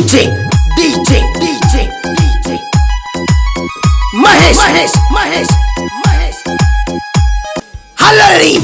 DJ Mahesh Halari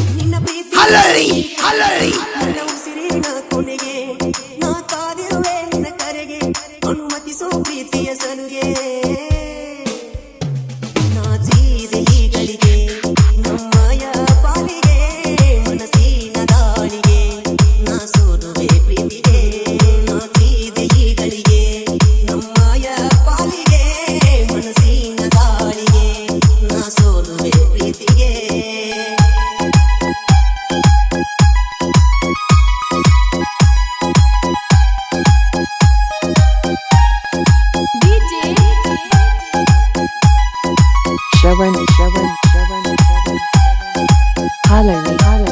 Shravan Halari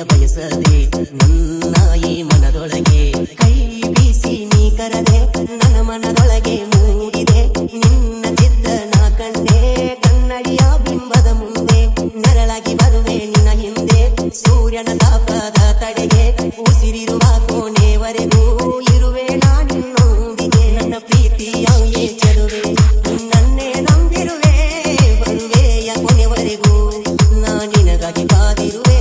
ಬಯಸದೆ ನನ್ನ ಈ ಮನದೊಳಗೆ ಕೈ ಬೀಸಿ ನೀ ಕರದೆ ನನ್ನ ಮನದೊಳಗೆ ಮೂಡಿದೆ ನಿನ್ನ ಚಿತ್ರನ ಕಂಡೆ ಕನ್ನಡಿಯ ಬಿಂಬದ ಮುಂದೆ ನೆರಳಾಗಿ ಬರುವೆ ನಿನ್ನ ಹಿಂದೆ ಸೂರ್ಯನ ತಾಪದ ತಡೆಗೆ ಉಸಿರಿರುವ ಕೋಣೆವರೆಗೂ ಇರುವೆ ನಾನಿನ್ನೊಂದಿಗೆ ನನ್ನ ಪ್ರೀತಿಯ ಚೆಲುವೆ ನನ್ನೇ ನಂಬಿರುವೆ ಬರುವೆಯ ಕೊನೆವರೆಗೂ ನಾ ನಿನಗಾಗಿ ಕಾದಿರುವೆ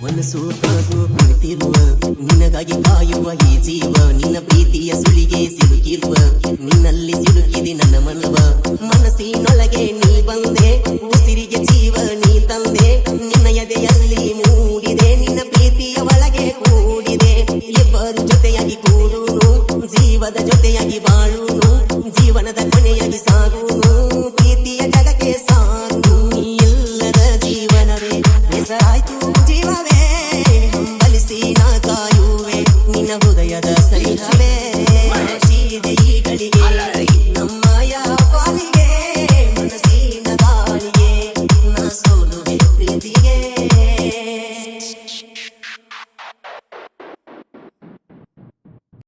ಮನಸ್ಸು ಕಾದು ಕುಳಿತಿರುವ ನಿನಗಾಗಿ ಕಾಯುವ ಈ ಜೀವ ನಿನ್ನ ಪ್ರೀತಿಯ ಸುಳಿಗೆ ಸಿಲುಕಿರುವ ನಿನ್ನಲ್ಲಿ ಸಿಲುಕಿದೆ ನನ್ನ ಮನವ ಮನಸ್ಸಿನೊಳಗೆ ನೀ ಬಂದೆ ಉಸಿರಿಗೆ ಜೀವ ನೀ ತಂದೆ ನಿನ್ನ ಎದೆಯಲ್ಲಿ ಮೂಡಿದೆ ನಿನ್ನ ಪ್ರೀತಿಯ ಒಳಗೆ ಕೂಡಿದೆ ಇಬ್ಬರು ಜೊತೆಯಾಗಿ ಕೂಡುನು ಜೀವದ ಜೊತೆಯಾಗಿ ಬಾಳುನು ಜೀವನದ ಕೊನೆಯಾಗಿ ಸಾಗುನು ಪ್ರೀತಿಯ ಜಗಕ್ಕೆ ಸಾರು ನೀ ಇಲ್ಲದ ಜೀವನವೇ ಹೆಸರಾಯ್ತು ಜೀವವೇ ಹಂಬಲಿಸಿ ನಾ ಕಾಯುವೆ ನಿನ್ನ ಹೃದಯದ ಸನಿಹವೇ